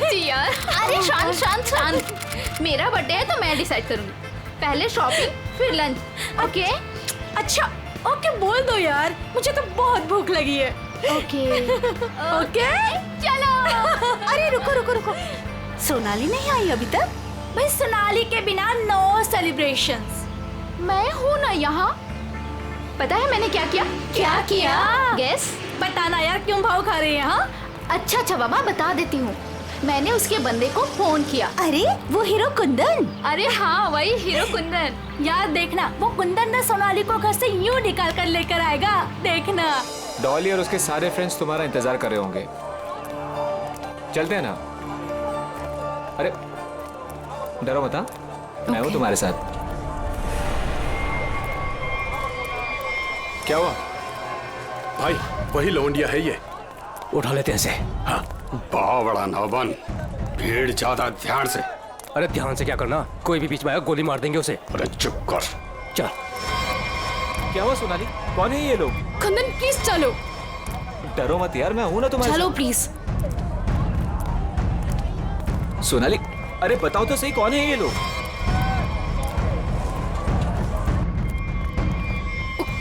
जी यार। अरे शांत शांत शांत, मेरा बर्थडे है तो मैं डिसाइड करूंगी। पहले शॉपिंग फिर लंच, ओके? अच्छा ओके बोल दो यार, मुझे तो बहुत भूख लगी है। ओके ओके चलो। अरे रुको रुको रुको, सोनाली नहीं आई अभी तक? भाई सोनाली के बिना नो सेलिब्रेशंस। मैं हूँ ना यहाँ। पता है मैंने क्या किया? क्या किया? गेस। बताना यार, क्यों भाव खा रही है? हाँ अच्छा बाबा बता देती हूँ। मैंने उसके बंदे को फोन किया। अरे वो हीरो कुंदन। अरे हाँ वही हीरो कुंदन। यार देखना, वो कुंदन ना सोनाली को घर से यूं निकाल कर लेकर आएगा, देखना। डॉली और उसके सारे फ्रेंड्स तुम्हारा इंतजार कर रहे होंगे। चलते हैं ना? अरे डरो मत, मैं हूँ तुम्हारे साथ। क्या हुआ भाई? वही लौंडिया है ये, उठा लेते हैं इसे। हाँ। बड़ा ना बन, भीड़ ज्यादा, ध्यान से। अरे ध्यान से क्या करना, कोई भी बीच में आएगा गोली मार देंगे उसे। अरे चुप कर। चल। क्या हुआ सोनाली? कौन है ये लोग? कुंदन प्लीज चलो। डरो मत यार, मैं हूं ना तुम्हारे चलो साथ। प्लीज। सोनाली अरे बताओ तो सही, कौन है ये लोग?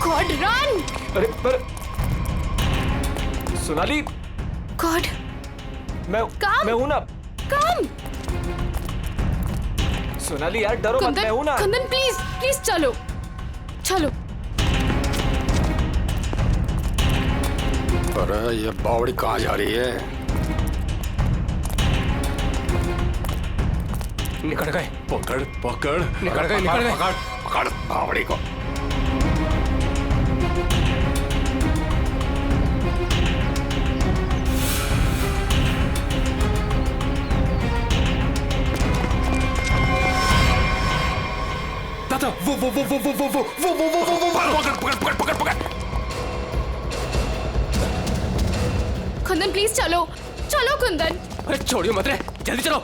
God run. अरे पर सोनाली, गॉड मैं हूं ना। कम। सोनाली यार डरो मत, मैं हूं ना। कुंदन प्लीज प्लीज चलो चलो। अरे ये बावड़ी कहाँ जा रही है? निकल गए। पकड़ पकड़, निकल गए, निकल गए। पकड़ पकड़ बावड़ी को। दादा वो पकड़ पकड़ पकड़ पकड़ पकड़। कुंदन प्लीज चलो चलो कुंदन। अरे छोड़ियो मत रे, जल्दी चलो।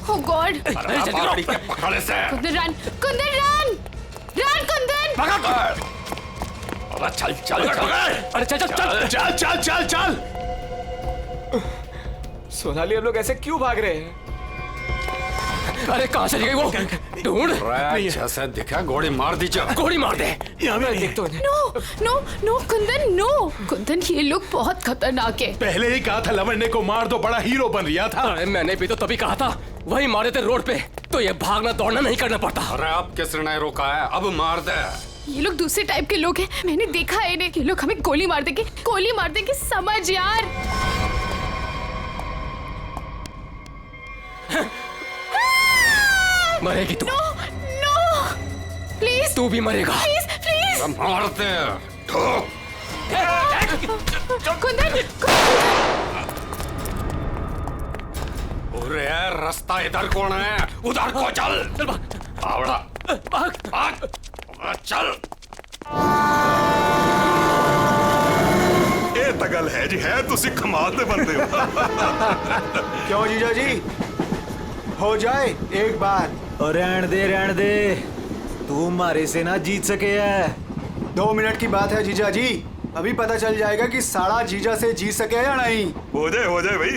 ओ गॉड। अरे जल्दी बावड़ी करो। के पकड़ से। Kundan run, Kundan run, run Kundan. पकड़। अरे चल चल चल। अरे चल चल चल चल चल चल चल। सोनाली हम लोग ऐसे क्यों भाग रहे हैं? अरे कहाँ चली गई वो? ढूंढ। जैसे दिखा गोली मार दी। चल गोली मार दे। देखता हूँ। No no no Kundan no. Kundan ये लोग बहुत खतरनाक है। पहले ही कहा था लवंडे को मार दो, बड़ा हीरो बन रहा था। अरे मैंने भी तो तभी कहा था, वही मारे थे रोड पे, तो ये भागना दौड़ना नहीं करना पड़ता। अरे अब किसने नहीं रोका है? अब मार दे। ये लोग दूसरे टाइप के लोग हैं, मैंने देखा है इन्हें। ये लोग हमें गोली मार देंगे, समझ यार। मरेगी तू। नो नो प्लीज, तू भी मरेगा। Please please. मार दे। कुंदन अरे रास्ता इधर कौन है? उधर को चल। चल भाग। आवड़ा भाग। भाग। चल। ਇਹ ਤਾਂ ਗੱਲ ਹੈ ਜੀ, ਹੈ ਤੁਸੀਂ ਕਮਾਲ ਦੇ ਬੰਦੇ ਹੋ। क्यों जीजा जी, हो जाए एक बार। और रहन दे, तू मारे से ना जीत सके है। 2 मिनट की बात है जीजा जी, अभी पता चल जाएगा कि साड़ा जीजा से जीत सके या नहीं। ਹੋ ਜਾਏ भाई।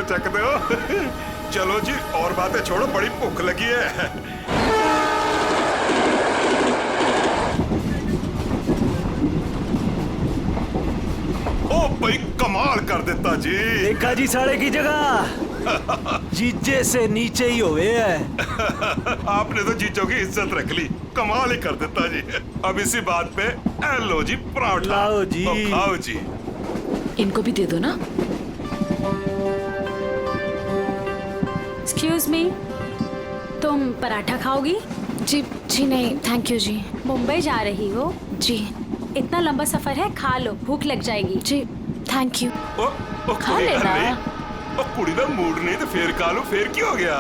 ਚੱਕਦੇ ਹੋ। चलो जी और बातें छोड़ो, बड़ी भूख लगी है। ओ भाई कमाल कर देता जी। देखा जी साड़े की जगह जीजे से नीचे ही हुए है। आपने तो जीजों की इज्जत रख ली, कमाल ही कर देता जी। अब इसी बात पे लो जी पराठा। लाओ जी। तो खाओ जी। इनको भी दे दो ना। एक्सक्यूज मी, तुम पराठा खाओगी? जी जी नहीं थैंक यू जी। मुंबई जा रही हो? जी इतना लंबा सफर है, खा लो, भूख लग जाएगी। जी थैंक यू। ओ खा लेना। ओ कुड़ी दा मूड नहीं तो फिर खा लो, फिर क्या हो गया?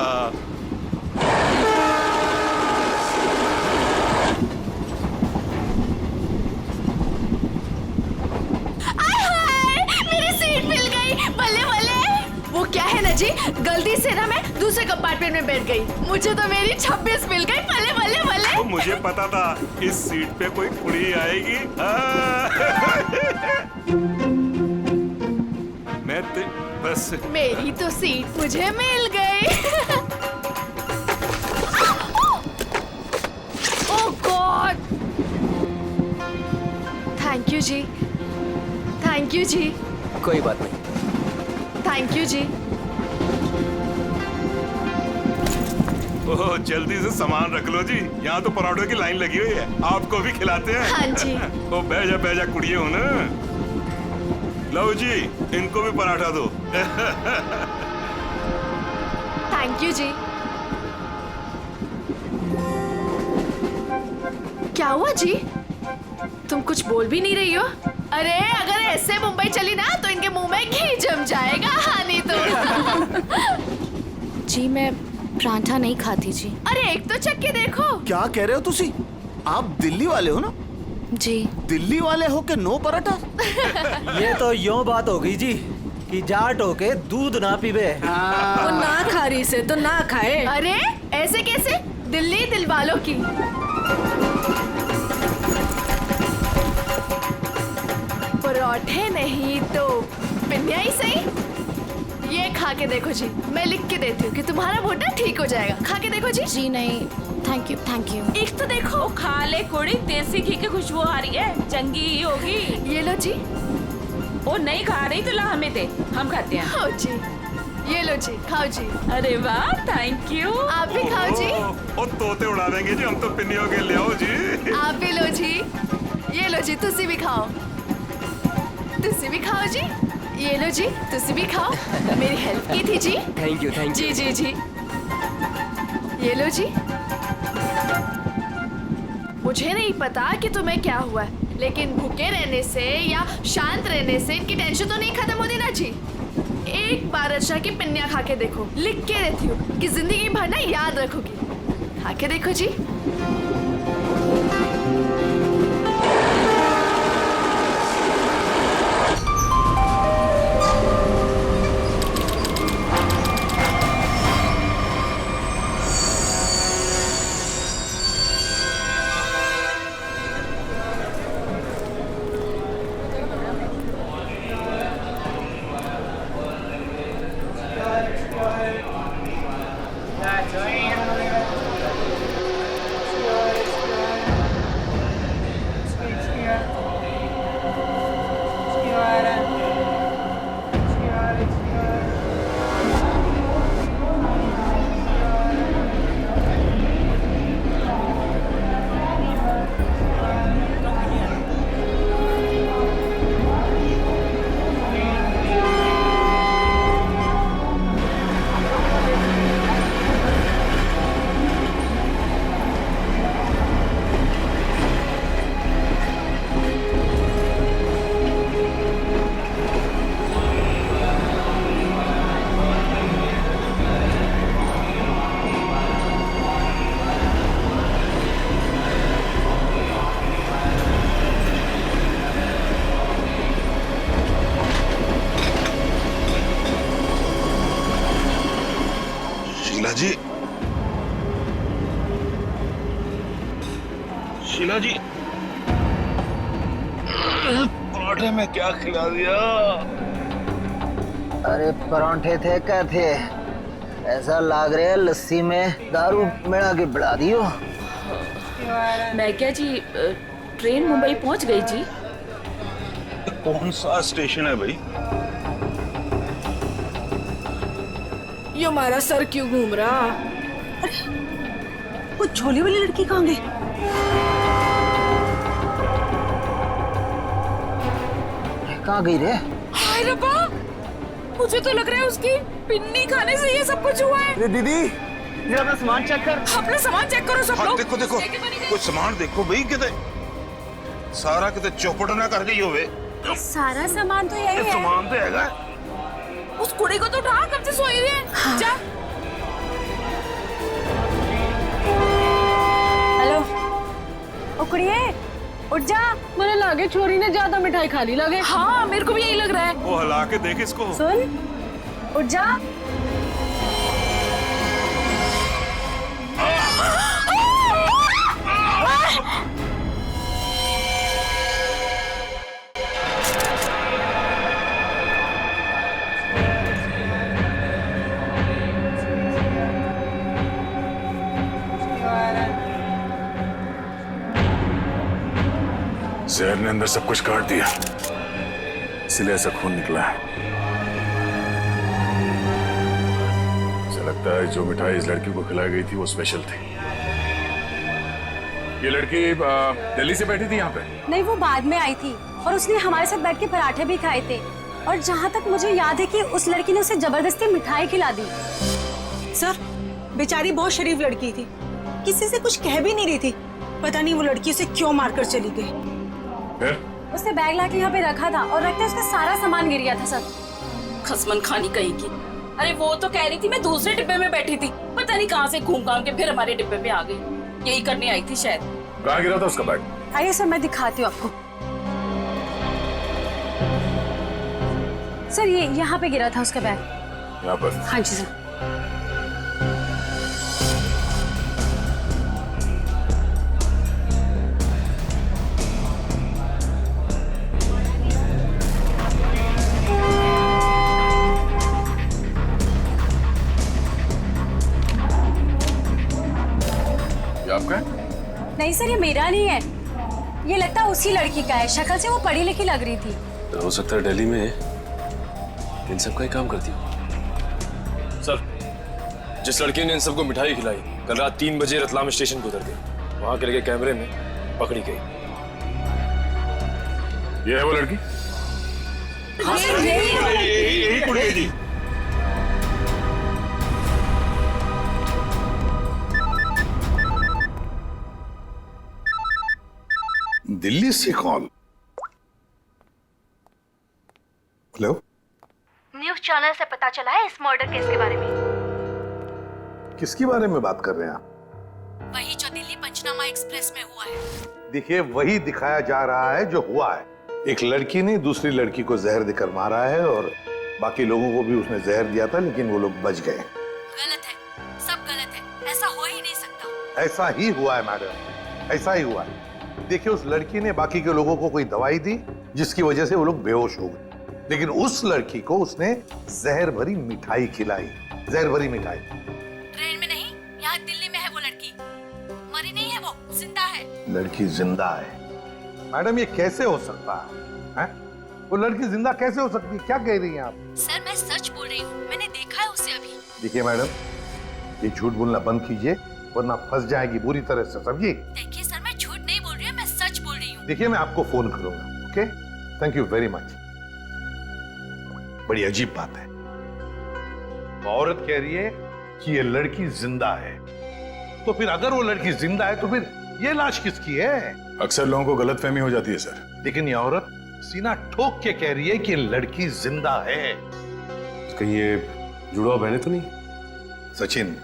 मेरी सीट मिल गई, बल्ले बल्ले। वो क्या है ना जी, गलती से ना मैं दूसरे कंपार्टमेंट में बैठ गई, मुझे तो मेरी 26 मिल गई। बल्ले बल्ले बल्ले। तो मुझे पता था इस सीट पे कोई कुड़ी आएगी। बस मेरी तो सीट मुझे मिल गई। Oh God, thank you ji, thank you ji, कोई बात नहीं। थैंक यू जी। ओह जल्दी से सामान रख लो जी, यहाँ तो पराठों की लाइन लगी हुई है, आपको भी खिलाते हैं। हाँ जी। ओ बैजा कुड़िए हो ना। लो जी, इनको भी पराठा दो। थैंक यू जी। क्या हुआ जी, तुम कुछ बोल भी नहीं रही हो? अरे अगर ऐसे मुंबई चली ना तो इनके मुंह में घी जम जाएगा। हाँ नहीं तो। जी मैं पराठा नहीं खाती जी। अरे एक तो चख के देखो। क्या कह रहे हो तुसी? आप दिल्ली वाले हो ना? जी। दिल्ली वाले हो के नो पराठा? ये तो यूं बात हो गई जी कि जाट हो के दूध ना पीवे। वो ना खा रही से तो ना खाए। अरे ऐसे कैसे? दिल्ली दिल वालों की। पराठे नहीं तो पिन्या ही सही। ये खा के देखो जी, मैं लिख के देती हूँ कि तुम्हारा घुटना ठीक हो जाएगा। खा के देखो जी। जी नहीं, थैंक यू थैंक यू। एक तो देखो। खा ले कुड़ी, देसी घी की खुशबू आ रही है, चंगी ही होगी। ये लो जी। ओ नहीं खा रही तो ला हमें दे, हम खाते हैं। खाओ जी, ये लो जी, खाओ जी। अरे वाह, थैंक यू। आप भी खाओ जी। ओ तोते उड़ा देंगे जी, हम तो पिन्नियों के ले आओ जी। आप भी लो जी, ये लो जी, तुसी भी खाओ। तुसी भी खाओ जी, ये लो जी, तुसी भी खाओ। मेरी हेल्प की थी जी। थैंक यू जी जी जी, ये लो जी। मुझे नहीं पता कि तुम्हें क्या हुआ है, लेकिन भूखे रहने से या शांत रहने से इनकी टेंशन तो नहीं खत्म होती ना जी। एक बार अच्छा की पिन्निया खा के देखो, लिख के देती हूँ कि जिंदगी भर ना याद रखोगी। खा के देखो जी। शीला जी, पराठे में क्या खिला दिया? अरे परांठे थे क्या थे? ऐसा लाग रहा है लस्सी में दारू मिला के बढ़ा दियो। मैं क्या जी, ट्रेन मुंबई पहुंच गई जी। कौन सा स्टेशन है भाई? ये हमारा सर क्यों घूम रहा? अरे वो झोली वाली लड़की कहाँ गई? कहाँ गई रे? हाय रब्बा, मुझे तो लग रहा है उसकी पिन्नी खाने से ये सब कुछ हुआ है। रे दीदी, जरा अपना सामान चेक कर। अपना सामान चेक करो सब लोग। देखो देखो, कुछ सामान देखो भाई, किते सारा किते चौपट ना कर गई होवे। सारा सामान तो यही है। सामान तो हैगा। उस कुड़ी को तो उठा, कब से सोई हुई है। हाँ। जा। हेलो, ओ कुड़िए, उठ जा। मुझे लगे छोरी ने ज्यादा मिठाई खा ली लगे। हाँ मेरे को भी यही लग रहा है। वो हिला के देख इसको। सुन, उठ जा। जहर ने अंदर सब कुछ काट दिया, इसलिए ऐसा खून निकला है। मुझे लगता है जो मिठाई इस लड़की को खिलाई गई थी वो स्पेशल थी। ये लड़की दिल्ली से बैठी थी यहाँ पे? नहीं, वो बाद में आई थी और उसने हमारे साथ बैठ के पराठे भी खाए थे। और जहाँ तक मुझे याद है कि उस लड़की ने उसे जबरदस्ती मिठाई खिला दी। सर, बेचारी बहुत शरीफ लड़की थी, किसी से कुछ कह भी नहीं रही थी। पता नहीं वो लड़की उसे क्यों मारकर चली गई। फिर? उसने बैग लाके यहाँ पे रखा था और रखते उसका सारा सामान गिर गया था सर। खसमन खानी कहीं की। अरे वो तो कह रही थी मैं दूसरे डिब्बे में बैठी थी, पता नहीं कहाँ से घूम घाम के फिर हमारे डिब्बे में आ गई। यही करने आई थी शायद। कहाँ गिरा था उसका बैग? आइए सर, मैं दिखाती हूँ आपको। सर, ये यहाँ पे गिरा था उसका बैग। यहाँ पर? हाँ जी सर। आपका है? नहीं सर, ये मेरा नहीं है, ये लगता है उसी लड़की का है। शक्ल से वो पढ़ी लिखी लग रही थी। हो सकता है दिल्ली में इन सब का ही काम करती हो। सर, जिस लड़की ने इन सबको मिठाई खिलाई कल रात 3 बजे रतलाम स्टेशन को उतर गई, वहां के लगे कैमरे में पकड़ी गई। ये है वो लड़की? हाँ, यही कुड़ी जी। दिल्ली से कॉल। हेलो, न्यूज़ चैनल से पता चला है इस मर्डर केस के बारे में। किसके बारे में बात कर रहे हैं आप? वही जो दिल्ली पंचनामा एक्सप्रेस में हुआ है। देखिए, वही दिखाया जा रहा है जो हुआ है। एक लड़की ने दूसरी लड़की को जहर देकर मारा है और बाकी लोगों को भी उसने जहर दिया था, लेकिन वो लोग बच गए। गलत है, सब गलत है, ऐसा हो ही नहीं सकता। ऐसा ही हुआ है मैडम, ऐसा ही हुआ है। देखिए, उस लड़की ने बाकी के लोगों को कोई दवाई दी जिसकी वजह से वो लोग बेहोश हो गए, लेकिन उस लड़की को उसने जहर भरी मिठाई खिलाई। जहर भरी मिठाई। ट्रेन में नहीं, यहाँ दिल्ली में है वो लड़की। मरी नहीं है, वो जिंदा है। लड़की जिंदा है? मैडम, ये कैसे हो सकता है? वो लड़की जिंदा कैसे हो सकती है? क्या कह रही हैं आप? सर, मैं सच बोल रही हूँ, मैंने देखा है उसे अभी। देखिए मैडम, ये झूठ बोलना बंद कीजिए वरना फंस जाएगी बुरी तरह से, समझिए? देखिए सर, मैं झूठ नहीं बोल रही हूँ, मैं सच बोल रही हूँ। देखिए, मैं आपको फोन करूंगा, okay? Thank you very much. बड़ी अजीब बात है, औरत कह रही है कि ये लड़की जिंदा है, तो फिर अगर वो लड़की जिंदा है तो फिर ये लाश किसकी है? अक्सर लोगों को गलतफहमी हो जाती है सर। लेकिन ये औरत सीना ठोक के कह रही है कि लड़की जिंदा है। कहीं ये जुड़वा बहने तो नहीं? सचिन,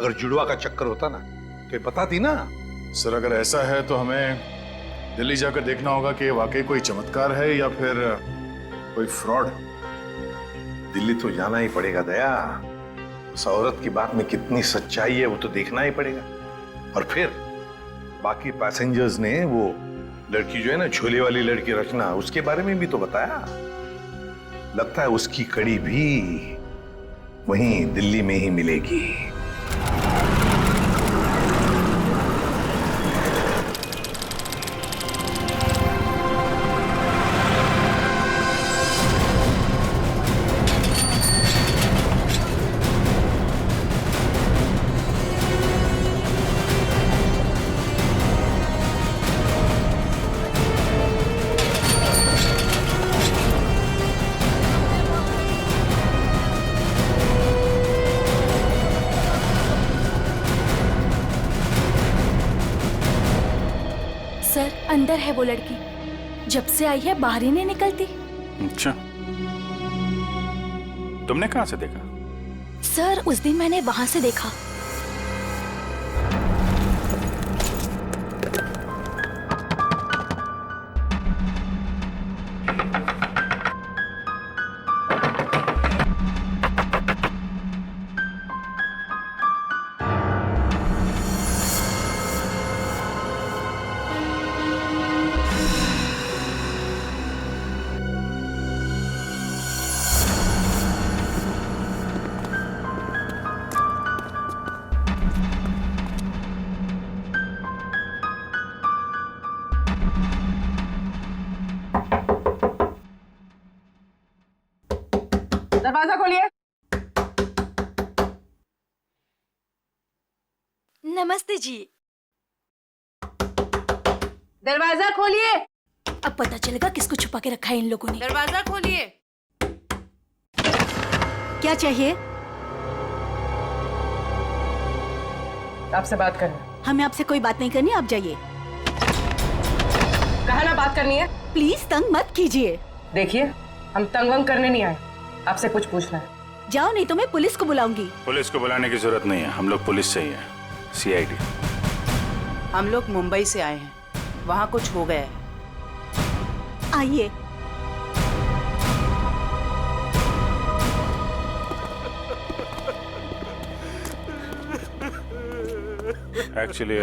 अगर जुड़वा का चक्कर होता ना तो ये बताती ना। सर, अगर ऐसा है तो हमें दिल्ली जाकर देखना होगा कि वाकई कोई चमत्कार है या फिर कोई फ्रॉड। दिल्ली तो जाना ही पड़ेगा दया। उस औरत की बात में कितनी सच्चाई है वो तो देखना ही पड़ेगा। और फिर बाकी पैसेंजर्स ने वो लड़की जो है ना, झोले वाली लड़की रचना, उसके बारे में भी तो बताया। लगता है उसकी कड़ी भी वहीं दिल्ली में ही मिलेगी। सर, अंदर है वो लड़की, जब से आई है बाहर ही नहीं निकलती। अच्छा, तुमने कहां से देखा? सर, उस दिन मैंने वहां से देखा। दरवाजा खोलिए। नमस्ते जी। दरवाजा खोलिए। अब पता चलेगा किसको छुपा के रखा है इन लोगों ने। दरवाजा खोलिए। क्या चाहिए? आपसे बात करना। हमें आपसे कोई बात नहीं करनी, आप जाइए। कहा ना बात करनी है। प्लीज तंग मत कीजिए। देखिए, हम तंग वंग करने नहीं आए, आपसे कुछ पूछना है। जाओ, नहीं तो मैं पुलिस को बुलाऊंगी। पुलिस को बुलाने की जरूरत नहीं है, हम लोग पुलिस से ही हैं, CID। हम लोग मुंबई से आए हैं, वहाँ कुछ हो गया है। आइए। एक्चुअली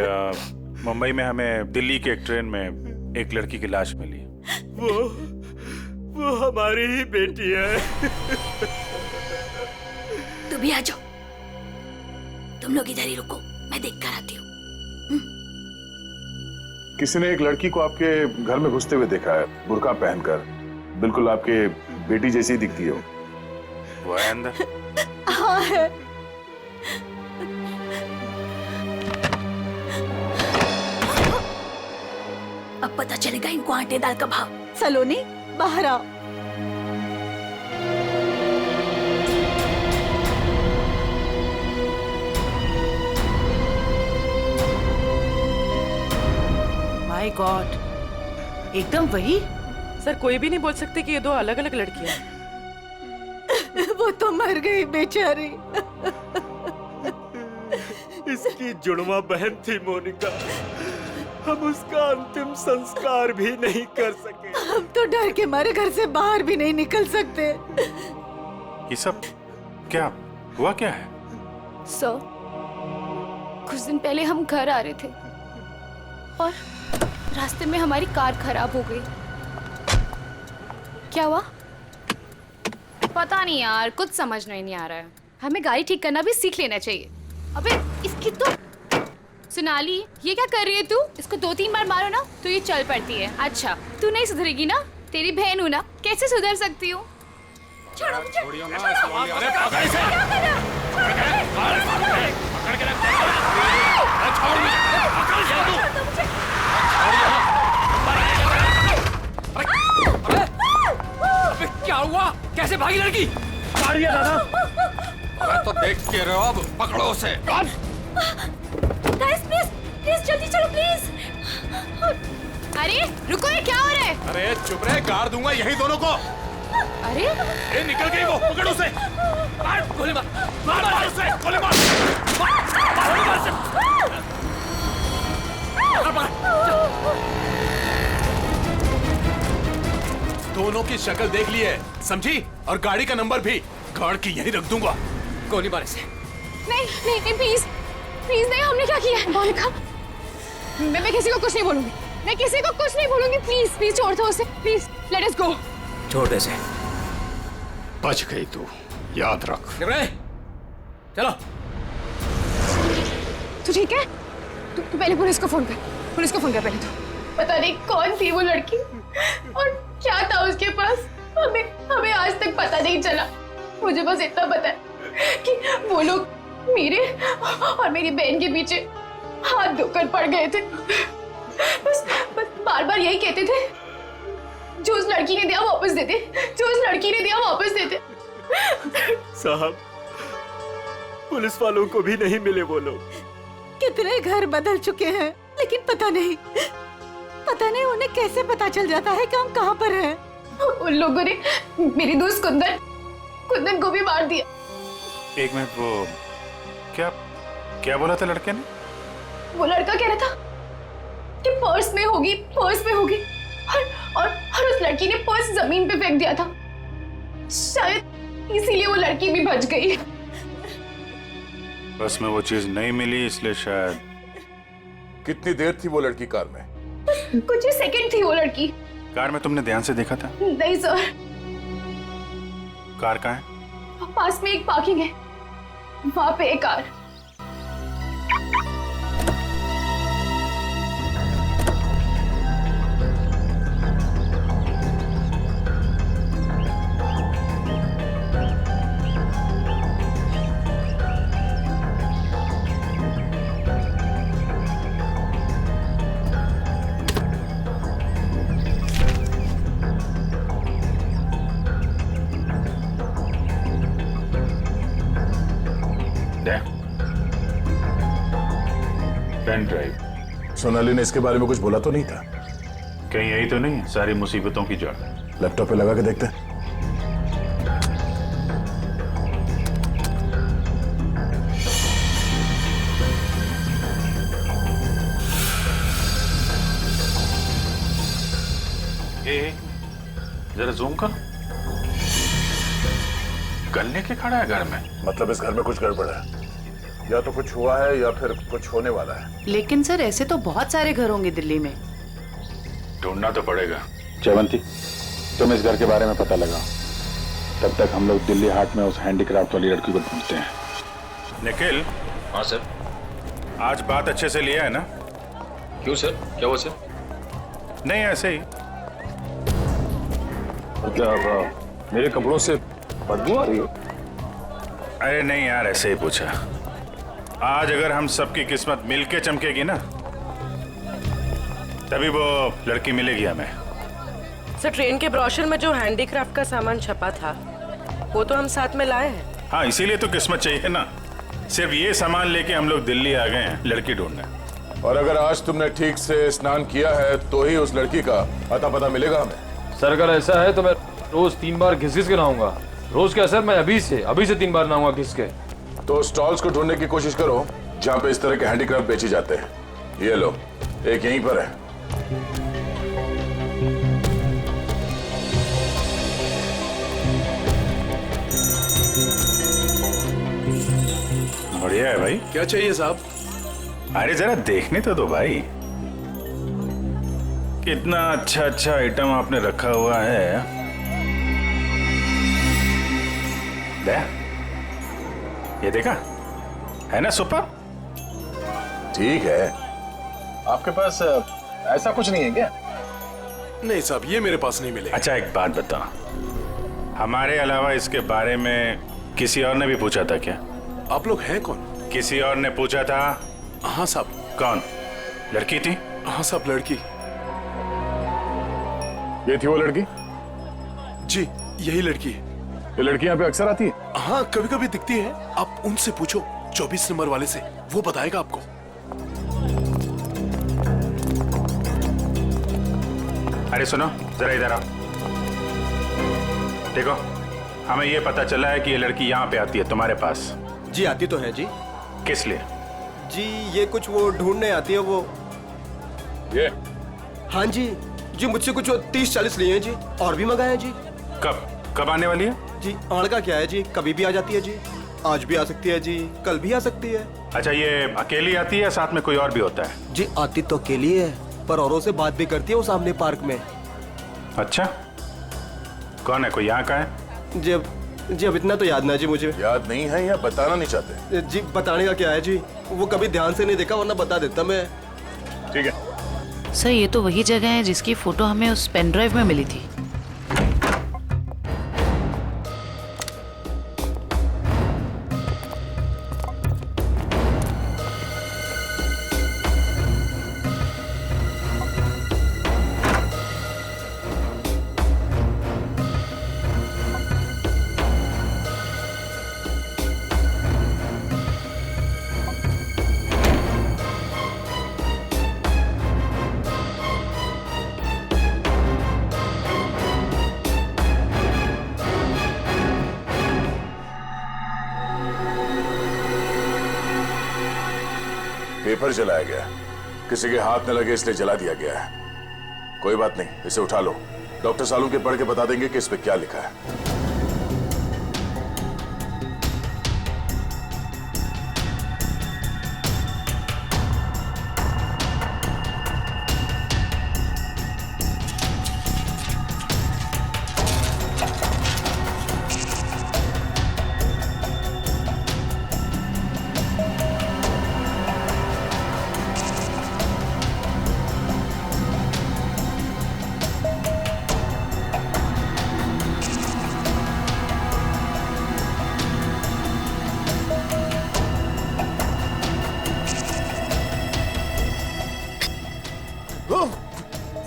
मुंबई में हमें दिल्ली के एक ट्रेन में एक लड़की की लाश मिली। वो हमारी ही बेटी है। तुम भी आ जाओ। तुम लोग इधर ही रुको, मैं देख कर आती हूँ। किसी ने एक लड़की को आपके घर में घुसते हुए देखा है, बुर्का पहनकर। बिल्कुल आपके बेटी जैसी ही दिखती है वो है अंदर? हाँ है। अब पता चलेगा इनको आटे दाल का भाव। सलोनी, बाहर आओ। माय गॉड, एकदम वही। सर, कोई भी नहीं बोल सकते कि ये दो अलग अलग लड़कियां हैं। वो तो मर गई बेचारी। इसकी जुड़वा बहन थी मोनिका। हम उसका अंतिम संस्कार भी नहीं कर सके। हम तो डर के मारे घर से बाहर भी नहीं निकल सकते। ये सब क्या हुआ, क्या है? सर, कुछ दिन पहले हम घर आ रहे थे और रास्ते में हमारी कार खराब हो गई। क्या हुआ? पता नहीं यार, कुछ समझ नहीं आ रहा है। हमें गाड़ी ठीक करना भी सीख लेना चाहिए। अबे इसकी तो सोनाली, ये क्या कर रही है तू? इसको 2-3 बार मारो ना तो ये चल पड़ती है। अच्छा, तू नहीं सुधरेगी ना? तेरी बहन हूँ ना, कैसे सुधर सकती हूँ? छोड़ो मुझे। क्या हुआ? कैसे भागी लड़की? मारिए दादा। अरे तो देख के रहो, अब पकड़ो उसे। गाइस प्लीज प्लीज जल्दी चलो प्लीज। अरे रुको, ये क्या हो रहा है? अरे चुप रहे, गाड़ दूंगा यही दोनों को। अरे ए, निकल गई वो, पकड़ उसे। मार, गोली मार, मार उसे, गोली मार, गोली मार उसे। दोनों की शक्ल देख ली है, समझी? और गाड़ी का नंबर भी गाड़ के यहीं रख दूंगा। गोली मार इसे। नहीं नहीं प्लीज प्लीज नहीं, हमने क्या किया है? मोनिका, मैं किसी को कुछ नहीं बोलूंगी, मैं किसी को कुछ नहीं बोलूंगी। प्लीज प्लीज छोड़ दो उसे, प्लीज लेट अस गो। छोड़ दे से। बच गई तू, याद रख। चलो। तू ठीक है? तू पहले पुलिस को फोन कर, पुलिस को फोन कर पहले। तो पता नहीं कौन थी वो लड़की और क्या था उसके पास, हमें आज तक पता नहीं चला। मुझे बस इतना पता है कि वो लोग मेरे और मेरी बहन के पीछे हाथ धोकर पड़ गए थे। बस बार बार यही कहते थे, जो उस लड़की ने दिया वापस देते, जो उस लड़की ने दिया वापस देते। साहब, पुलिस वालों को भी नहीं मिले वो लोग। कितने घर बदल चुके हैं, लेकिन पता नहीं उन्हें कैसे पता चल जाता है कि हम कहाँ पर हैं। उन लोगों ने मेरी दोस्त कुंदन को भी मार दिया। एक मिनट, वो क्या बोला था लड़के ने? वो लड़का कह रहा था कि पर्स में होगी और उस लड़की ने पर्स जमीन पे फेंक दिया था। शायद इसीलिए वो लड़की भी बच गई। बस में वो चीज नहीं मिली, इसलिए शायद। कितनी देर थी वो लड़की कार में? कुछ ही सेकंड थी वो लड़की। कार में तुमने ध्यान से देखा था? नहीं सर। कार कहाँ है? पास में एक पार्किंग है, वहां पे एक कार। Pen drive. सोनाली ने इसके बारे में कुछ बोला तो नहीं था? कहीं यही तो नहीं सारी मुसीबतों की जड़? लैपटॉप पे लगा के देखते हैं। जरा जूम कर। गन लेके खड़ा है घर में? मतलब इस घर में कुछ गड़बड़ है, या तो कुछ हुआ है या फिर कुछ होने वाला है। लेकिन सर ऐसे तो बहुत सारे घर होंगे दिल्ली में। ढूंढना तो पड़ेगा। जयवंती, तुम इस घर के बारे में पता लगाओ, तब तक हम लोग दिल्ली हाट में उस हैंडीक्राफ्ट वाली लड़की को ढूंढते हैं। निखिल। हाँ सर। आज बात अच्छे से लिया है ना? क्यों सर, क्या हुआ सर? नहीं ऐसे ही। क्या मेरे कपड़ों से बदबू आ रही है? अरे नहीं यार, ऐसे ही पूछा। आज अगर हम सबकी किस्मत मिलके चमकेगी ना, तभी वो लड़की मिलेगी हमें। सर ट्रेन के ब्रोशर में जो हैंडीक्राफ्ट का सामान छपा था वो तो हम साथ में लाए हैं। हाँ, इसीलिए तो किस्मत चाहिए ना। सिर्फ ये सामान लेके हम लोग दिल्ली आ गए हैं लड़की ढूंढने। और अगर आज तुमने ठीक से स्नान किया है तो ही उस लड़की का अता पता मिलेगा हमें। सर अगर ऐसा है तो मैं रोज 3 बार घिस के नहाऊंगा। रोज क्या सर, मैं अभी से 3 बार नहाऊंगा घिस के। तो स्टॉल्स को ढूंढने की कोशिश करो जहाँ पे इस तरह के हैंडीक्राफ्ट बेचे जाते हैं। ये लो, एक यहीं पर है। बढ़िया है भाई। क्या चाहिए साहब? अरे जरा देखने तो दो भाई, कितना अच्छा अच्छा आइटम आपने रखा हुआ है। ये देखा है ना, सुपर। ठीक है, आपके पास ऐसा कुछ नहीं है क्या? नहीं साहब, ये मेरे पास नहीं मिलेगा। अच्छा एक बात बता, हमारे अलावा इसके बारे में किसी और ने भी पूछा था क्या? आप लोग हैं कौन? किसी और ने पूछा था? हाँ साहब। कौन? लड़की थी? हाँ साहब, लड़की। ये थी वो लड़की? जी यही लड़की है। ये लड़की यहाँ पे अक्सर आती है? हाँ कभी कभी दिखती है। आप उनसे पूछो 24 नंबर वाले से, वो बताएगा आपको। अरे सुनो जरा इधर आओ। देखो, हमें ये पता चला है कि ये लड़की यहाँ पे आती है तुम्हारे पास। जी आती तो है जी। किस लिए? जी ये कुछ वो ढूंढने आती है वो। ये? हाँ जी मुझसे कुछ 30-40 लिए हैं जी, और भी मंगाए हैं जी। कब आने वाली है? जी आड़ का क्या है जी, कभी भी आ जाती है जी। आज भी आ सकती है जी, कल भी आ सकती है। अच्छा, ये अकेली आती है, साथ में कोई और भी होता है? जी आती तो अकेली है, पर औरों से बात भी करती है वो सामने पार्क में। अच्छा, कौन है? कोई यहाँ का है? जी अब इतना तो याद ना जी मुझे। याद नहीं है या बताना नहीं चाहते? जी बताने का क्या है जी, वो कभी ध्यान से नहीं देखा, वरना बता देता मैं। ठीक है सर, ये तो वही जगह है जिसकी फोटो हमें उस पेन ड्राइव में मिली थी। पेपर जलाया गया, किसी के हाथ न लगे इसलिए जला दिया गया है। कोई बात नहीं, इसे उठा लो। डॉक्टर सालू के पढ़ के बता देंगे कि इस पे क्या लिखा है।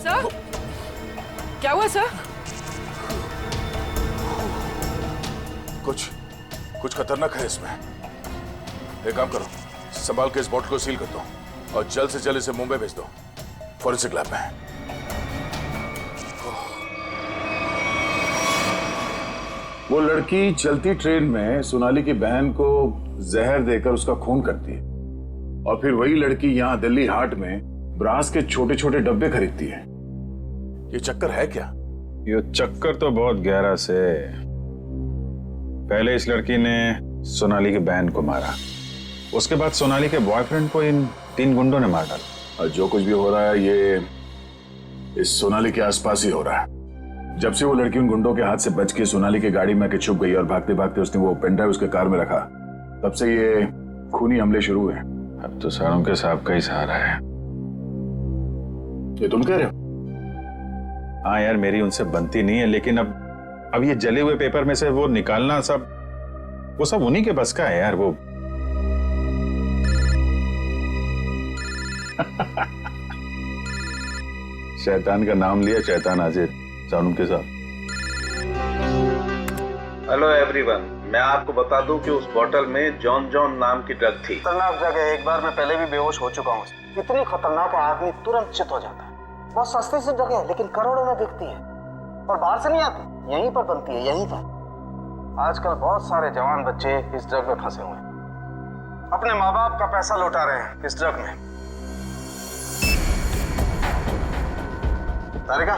सर क्या हुआ सर? कुछ खतरनाक है इसमें। एक काम करो, संभाल के इस बॉटल को सील कर दो। और जल्द से जल्द इसे मुंबई भेज दो, फॉरेंसिक लैब में। वो लड़की चलती ट्रेन में सोनाली की बहन को जहर देकर उसका खून करती है और फिर वही लड़की यहाँ दिल्ली हाट में ब्रास के छोटे छोटे डब्बे खरीदती है। ये चक्कर है क्या? ये चक्कर तो बहुत गहरा से। पहले इस लड़की ने सोनाली की बहन को मारा, उसके बाद सोनाली के बॉयफ्रेंड को इन 3 गुंडों ने मार डाला। और जो कुछ भी हो रहा है ये इस सोनाली के आसपास ही हो रहा है। जब से वो लड़की उन गुंडों के हाथ से बच के सोनाली की गाड़ी में आके छुप गई और भागते भागते उसने वो पेन ड्राइव उसके कार में रखा, तब से ये खूनी हमले शुरू हुए। अब तो सारों के साहब का ही सहारा है। ये तुम कह रहे हो? हाँ यार, मेरी उनसे बनती नहीं है, लेकिन अब ये जले हुए पेपर में से वो निकालना वो सब उन्हीं के बस का है यार। वो शैतान का नाम लिया, शैतान हाजिर। सानुम के साथ। हेलो एवरीवन, मैं आपको बता दूं कि उस बोतल में जॉन जॉन नाम की ड्रग थी। खतरनाक जगह, एक बार मैं पहले भी बेहोश हो चुका हूँ। इतनी खतरनाक है आदमी तुरंत चित हो जाता है। बहुत सस्ती सी जगह है लेकिन करोड़ों में बिकती है और बाहर से नहीं आती, यहीं पर बनती है, यहीं पर। आजकल बहुत सारे जवान बच्चे इस ड्रग में फंसे हुए हैं, अपने माँ बाप का पैसा लौटा रहे हैं इस ड्रग में। तारिका,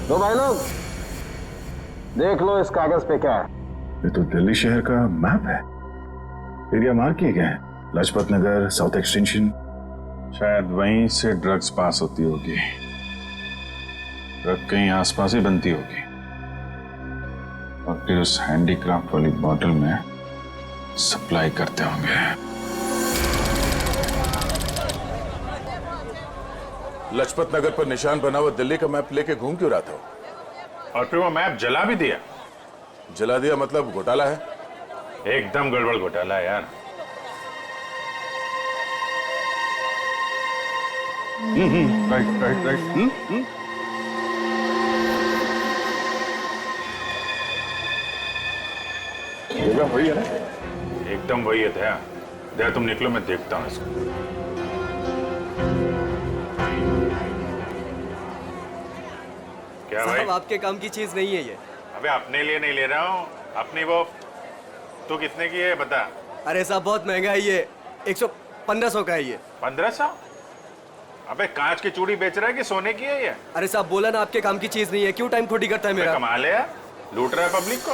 तो भाई लोग देख लो इस कागज पे क्या है। ये तो दिल्ली शहर का मैप है। एरिया मार्क किए गए हैं, लाजपत नगर, साउथ एक्सटेंशन। शायद वहीं से ड्रग्स पास होती होगी। ड्रग कहीं आसपास ही बनती होगी और फिर उस हैंडीक्राफ्ट वाली बॉटल में सप्लाई करते होंगे। लाजपत नगर पर निशान बना हुआ दिल्ली का मैप लेके घूम क्यों रहा था? और फिर वो मैप जला भी दिया। जला दिया मतलब घोटाला है? एकदम गड़बड़ घोटाला है यार। Right right right. जगह वही है ना? एकदम वही है। दया तुम निकलो, मैं देखता हूँ इसको। क्या भाई? आपके काम की चीज नहीं है ये। अबे अपने लिए नहीं ले रहा हूँ, अपनी वो। तू कितने की है बता? अरे साहब बहुत महंगा है ये, 1500 का है ये। 1500? अबे कांच की चूड़ी बेच रहा है कि सोने की है ये? अरे साहब बोला ना आपके काम की चीज नहीं है, क्यों टाइम खोटी करता है मेरा? कमाल है यार, लूट रहा है पब्लिक को।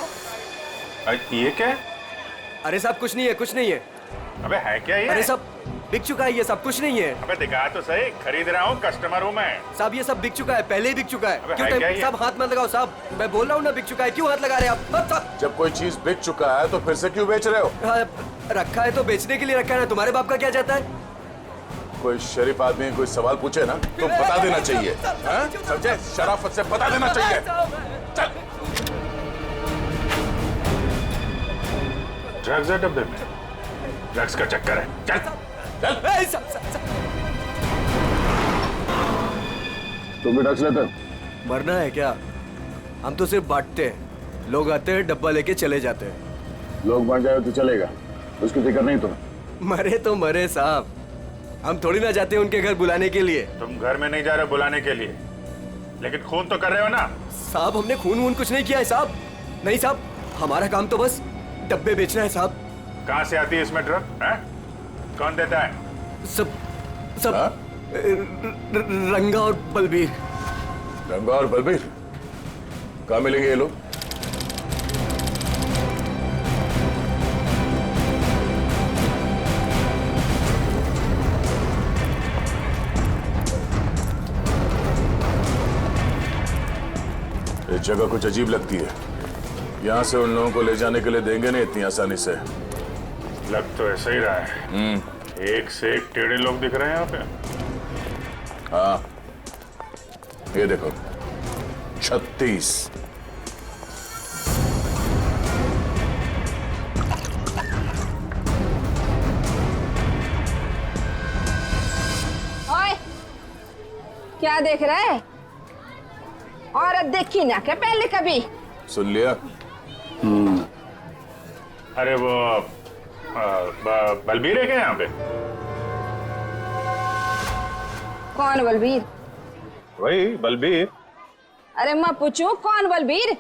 ये क्या है? अरे साहब कुछ नहीं है, कुछ नहीं है। अबे है क्या ये? अरे साहब बिक चुका है ये सब, कुछ नहीं है। अबे दिखा तो सही, खरीद रहा हूँ, कस्टमर हूँ मैं। साहब ये सब बिक चुका है, पहले ही बिक चुका है। अबे क्यों है क्या ये? साहब हाथ मत लगाओ साहब, मैं बोल रहा हूँ ना बिक चुका है, क्यों हाथ लगा रहे हैं आप? जब कोई चीज बिक चुका है तो फिर से क्यों बेच रहे हो? रखा है तो बेचने के लिए रखा है ना, तुम्हारे बाप का क्या जाता है? कोई शरीफ आदमी कोई सवाल पूछे ना तो बता देना चाहिए, समझे? शराफत से बता देना चाहिए। चल। ड्रग्स है डब्बे में, ड्रग्स का चक्कर है। चल चल। तुम भी ड्रग्स लेते? मरना है क्या? हम तो सिर्फ बांटते हैं, लोग आते हैं डब्बा लेके चले जाते हैं। लोग मर जाए तो चलेगा, उसकी फिक्र नहीं तुम्हें? मरे तो मरे साहब, हम थोड़ी ना जाते उनके घर बुलाने के लिए। तुम घर में नहीं जा रहे बुलाने के लिए, लेकिन खून तो कर रहे हो ना? साहब हमने खून वून कुछ नहीं किया है साहब। नहीं साहब, हमारा काम तो बस डब्बे बेचना है साहब। कहाँ से आती है इसमें ड्रग? कौन देता है? सब रंगा और बलबीर। रंगा और बलबीर कहाँ मिलेंगे ये लोग? ये जगह कुछ अजीब लगती है। यहाँ से उन लोगों को ले जाने के लिए देंगे नहीं इतनी आसानी से। लग तो ऐसा ही रहा है। एक से एक टेढ़े लोग दिख रहे हैं यहाँ पे। हाँ, ये देखो 36। ओए, क्या देख रहा है? औरत देखी ना क्या पहले कभी? सुन लिया? अरे वो बलबीर है क्या यहाँ पे? कौन बलबीर? वही बलबीर। अरे मैं पूछूं कौन बलबीर?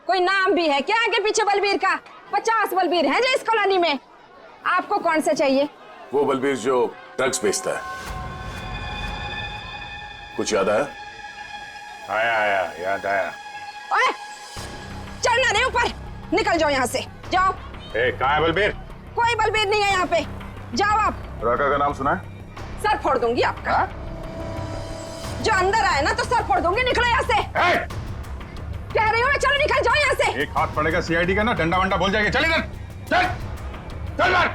कोई नाम भी है क्या आगे पीछे बलबीर का? 50 बलबीर हैं जो इस कॉलोनी में। आपको कौन सा चाहिए? वो बलबीर जो ड्रग्स बेचता है। कुछ याद आया? आया याद आया। ओए, चढ़ना नहीं ऊपर, निकल जाओ यहाँ से, जाओ। कहाँ है बलबीर? कोई बलबीर नहीं है यहाँ पे, जाओ आप। राका का नाम सुना है? सर फोड़ दूंगी आपका। जो अंदर आए ना तो सर फोड़ दूंगी, निकलो यहाँ से। कह रही हूँ मैं, चलो निकल जाओ यहाँ से। एक हाथ पड़ेगा सीआईडी का ना, डंडा वंडा बोल जाएगा। चल इधर, चल चल बाहर।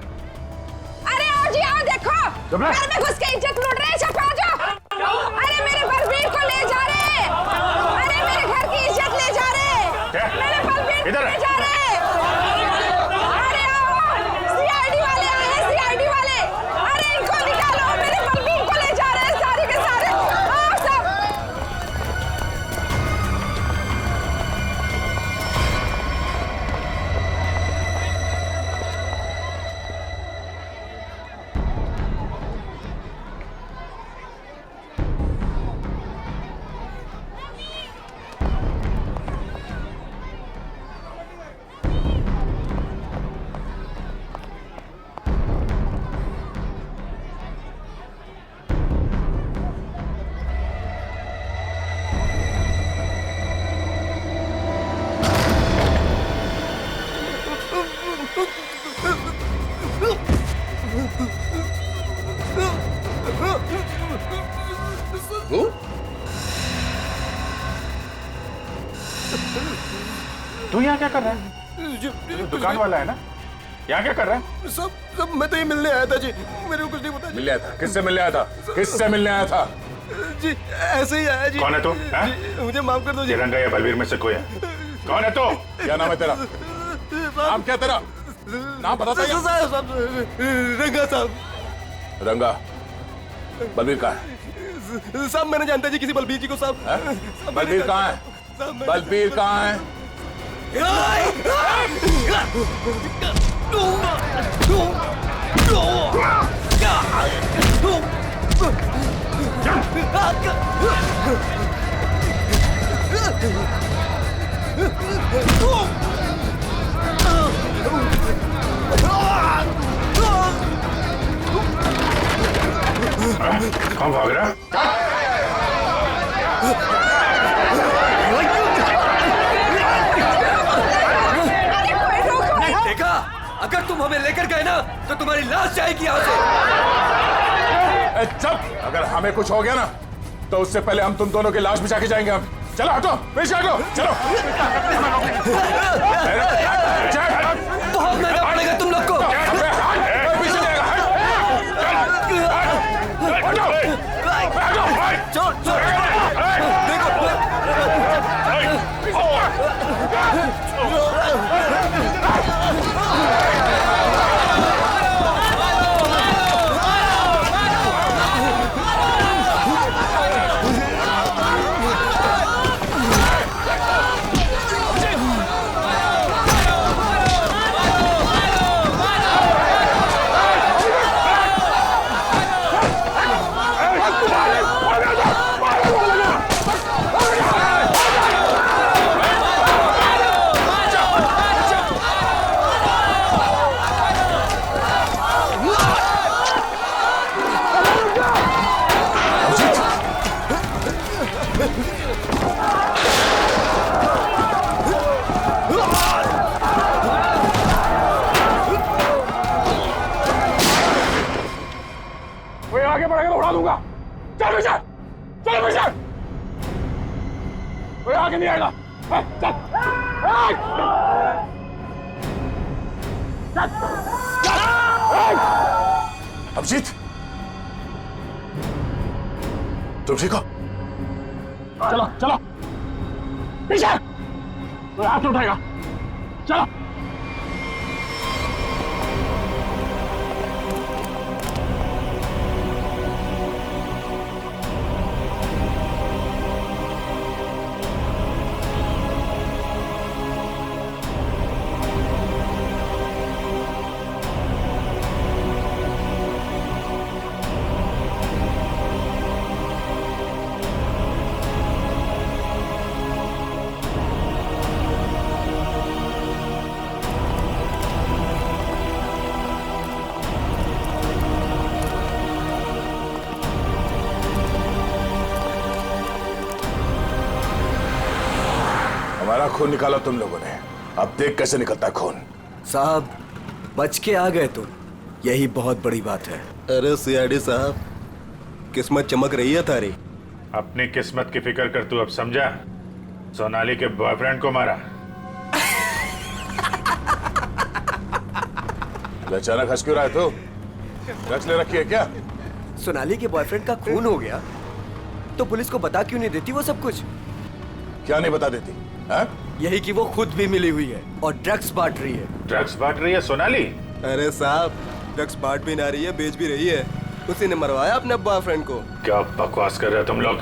अरे आओ जी आओ, देखो घर में घुस के इज्जत लूट रहे, छपा जाओ। अरे मेरे बलबीर को ले जा रहे, अरे मेरे घर की इज्जत ले जा रहे, मेरे बलबीर को ले जा रहे। अरे आओ, सीआईडी वाले आए हैं, सीआईडी वाले। अरे इनको निकालो, मेरे बलबीर को ले जा रहे हैं सारे के सारे। आओ सब। तू यहाँ क्या कर रहा है? दुकान वाला है ना? यहाँ क्या कर रहा है? सब मैं तो ये मिलने आया था जी, मेरे को कुछ नहीं पता। मिलने आया था? किससे मिलने आया था? किससे मिलने आया था? जी ऐसे ही आया जी। कौन है तू? जी, मुझे माफ कर दो जी। रंगा या बलबीर में से कोई है? कौन है तू? क्या नाम है तेरा? नाम क्या तेरा? नाम बताता है? रंगा साहब। रंगा। बलबीर कहाँ है? साहब मैंने जानता जी किसी बलबीर जी को साहब। बलबीर कहाँ है? बलबीर कहाँ है? कौन भाग रहा? देखा, अगर तुम हमें लेकर गए ना तो तुम्हारी लाश जाएगी यहाँ से। चुप! अगर हमें कुछ हो गया ना तो उससे पहले हम तुम दोनों की लाश बिछा के जाएंगे। हम चलो, हटो, पीछे हटो, चलो। बहुत महंगा पड़ेगा तुम लोग को। पीछे जाएगा। पड़ेगा तो उड़ा दूंगा। चल पीछे, चल पीछे, कोई आगे नहीं आएगा। चल, अभिजीत, तुम ठीक हो? चलो चलो पीछे, कोई हाथ नहीं उठाएगा। चलो। हमारा खून निकाला तुम लोगों ने, अब देख कैसे निकलता है खून। साहब बच के आ गए तुम, यही बहुत बड़ी बात है। अरे सीआईडी साहब, किस्मत चमक रही है तारी। अपनी किस्मत की फिक्र कर, तू अब समझा? सोनाली के बॉयफ्रेंड को मारा। अचानक हंस क्यों रहा है तू? ड्रग्स ले रखी है क्या? सोनाली के बॉयफ्रेंड का खून हो गया तो पुलिस को बता क्यों नहीं देती वो सब कुछ? क्या नहीं बता देती? हा? यही कि वो खुद भी मिली हुई है और ड्रग्स बांट रही है। ड्रग्स बांट रही है सोनाली? अरे साहब, ड्रग्स बांट भी ना रही है, बेच भी रही है। उसी ने मरवाया अपने बॉयफ्रेंड को। क्या बकवास कर रहे हो तुम लोग?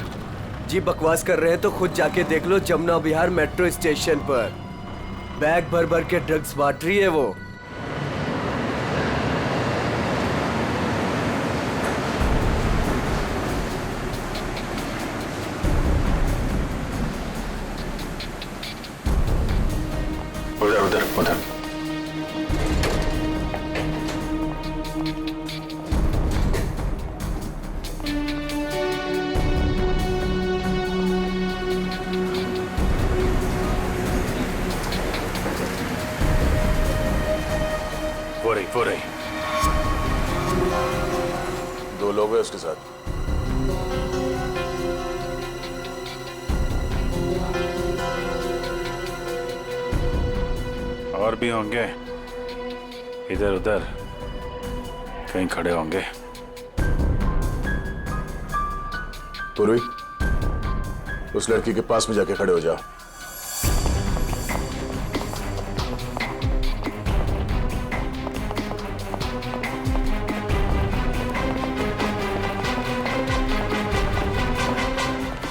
जी बकवास कर रहे हैं तो खुद जाके देख लो, जमुना विहार मेट्रो स्टेशन पर बैग भर भर के ड्रग्स बांट रही है वो। उधर उधर उधर। वो रही। दो लोग हैं उसके साथ। और भी होंगे, इधर उधर कहीं खड़े होंगे। पूर्वी, उस लड़की के पास में जाके खड़े हो जाओ।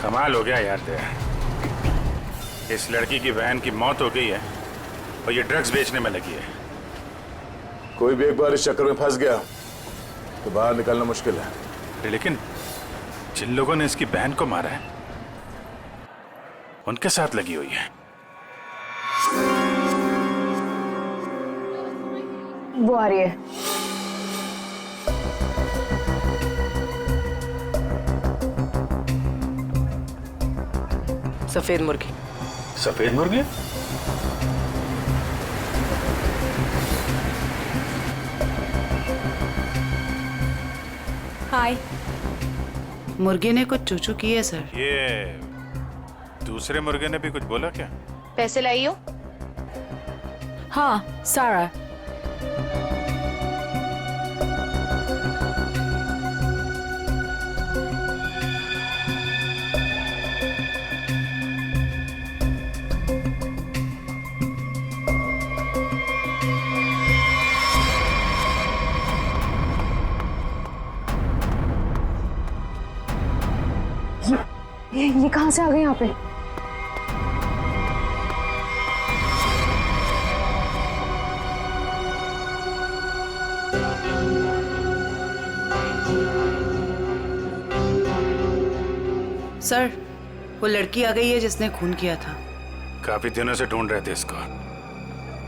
कमाल हो गया यार तेरा। इस लड़की की बहन की मौत हो गई है और ये ड्रग्स बेचने में लगी है। कोई भी एक बार इस चक्कर में फंस गया तो बाहर निकलना मुश्किल है। लेकिन जिन लोगों ने इसकी बहन को मारा है उनके साथ लगी हुई है। वो आ रही है। सफेद मुर्गी। सफेद मुर्गी? हाय। मुर्गे ने कुछ चूचू की है सर। ये दूसरे मुर्गे ने भी कुछ बोला क्या? पैसे लाई हो? हाँ, सारा। ये कहाँ से आ गए यहाँ पे? सर, वो लड़की आ गई है जिसने खून किया था। काफी दिनों से ढूंढ रहे थे इसको।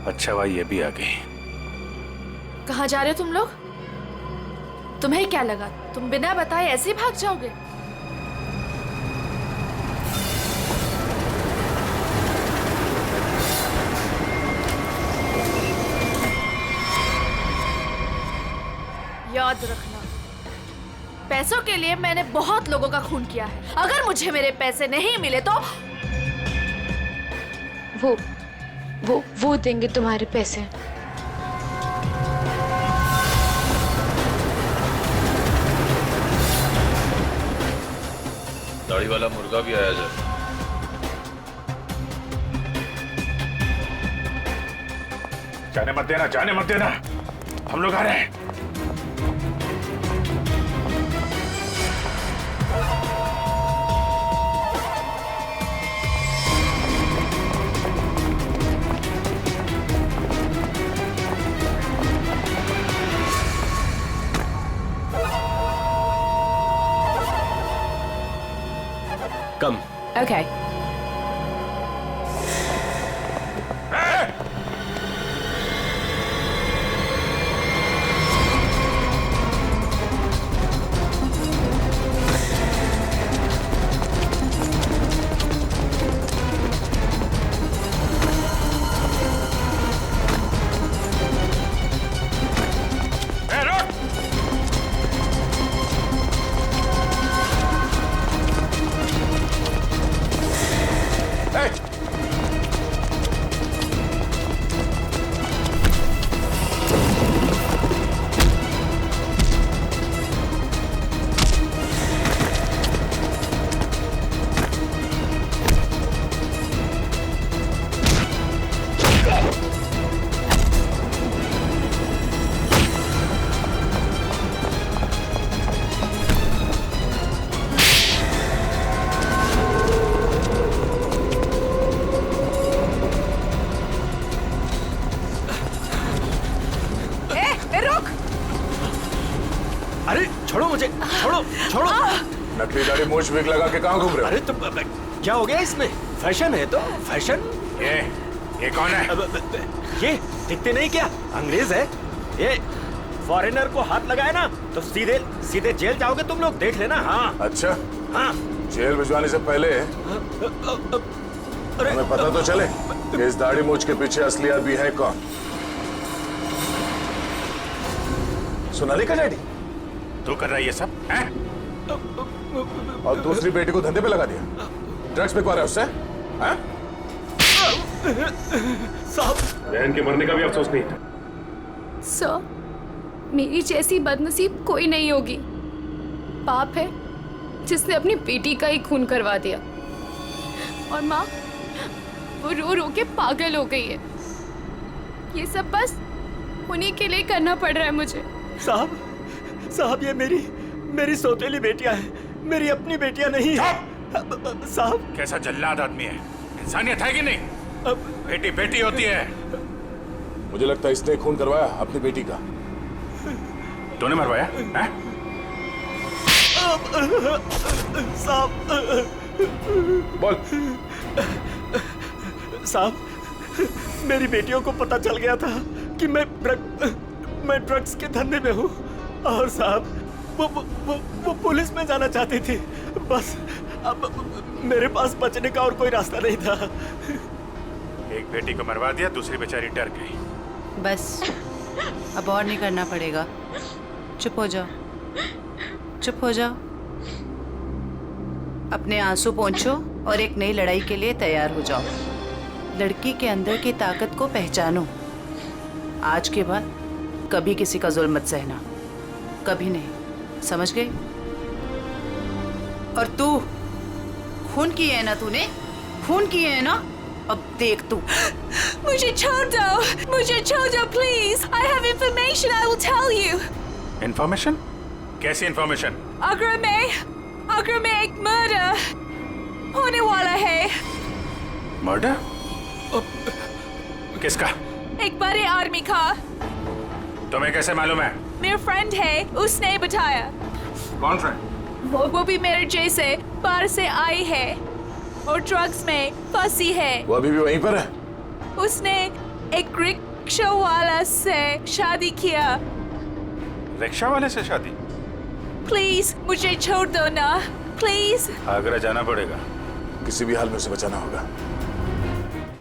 अच्छा हुआ ये भी आ गई। कहाँ जा रहे हो तुम लोग? तुम्हें क्या लगा तुम बिना बताए ऐसे ही भाग जाओगे? याद रखना, पैसों के लिए मैंने बहुत लोगों का खून किया है। अगर मुझे मेरे पैसे नहीं मिले तो वो देंगे तुम्हारे पैसे। दाढ़ी वाला मुर्गा भी आया जाए। जाने मत देना, जाने मत देना, हम लोग आ रहे हैं। कम। Okay. अरे छोड़ो मुझे, छोड़ो छोड़ो। नकली दाढ़ी मूछ विग लगा के कहाँ घूम रहे हो? अरे तो क्या हो गया इसमें? फैशन है तो फैशन। ये कौन है? ये दिखते नहीं क्या? अंग्रेज है ये। फॉरेनर को हाथ लगाए ना तो सीधे सीधे जेल जाओगे तुम लोग, देख लेना। हाँ अच्छा, हाँ। जेल भिजवाने से पहले हमें पता तो चले कि इस दाढ़ी मूछ के पीछे असली आदमी है कौन। सोनाली का डैडी तू कर रहा है ये सब है? और दूसरी बेटी को धंधे पे लगा दिया, ड्रग्स बिकवा रहा है उससे हैं? साहब, बहन के मरने का भी अफसोस नहीं था। सर, मेरी जैसी बदनसीब कोई नहीं होगी। पाप है जिसने अपनी बेटी का ही खून करवा दिया, और माँ वो रो रो के पागल हो गई है। ये सब बस उन्हीं के लिए करना पड़ रहा है मुझे। साहब ये मेरी सौतेली बेटियां हैं, मेरी अपनी बेटियां नहीं है। साहब कैसा जल्लाद आदमी है, इंसानियत है कि नहीं? बेटी बेटी होती है। मुझे लगता है इसने खून करवाया अपनी बेटी का। तूने मरवाया है? साहब बोल। साहब, मेरी बेटियों को पता चल गया था कि मैं ड्रग्स के धंधे में हूँ, और साहब वो पुलिस में जाना चाहती थी। बस अब मेरे पास बचने का और कोई रास्ता नहीं था। एक बेटी को मरवा दिया, दूसरी बेचारी डर गई। बस अब और नहीं करना पड़ेगा। चुप हो जाओ, चुप हो जाओ। अपने आंसू पोंछो और एक नई लड़ाई के लिए तैयार हो जाओ। लड़की के अंदर की ताकत को पहचानो। आज के बाद कभी किसी का जुल्म मत सहना, कभी नहीं, समझ गए? और तू खून किए है ना, तूने खून किए है ना, अब देख तू। मुझे छोड़ दो, मुझे छोड़ दो please. I have information I will tell you. Information? कैसी इंफॉर्मेशन? आगरा में एक मर्डर होने वाला है। मर्डर? किसका? एक बड़े आदमी का। तुम्हें कैसे मालूम है? मेरा फ्रेंड है, उसने बताया। कौन फ्रेंड? वो भी मेरे जैसे बाहर से आई है और ड्रग्स में फंसी है। वो अभी भी वहीं पर है? उसने एक रिक्शा वाला से शादी किया। रिक्शा वाले से शादी? प्लीज मुझे छोड़ दो ना, प्लीज। आगरा जाना पड़ेगा, किसी भी हाल में उसे बचाना होगा।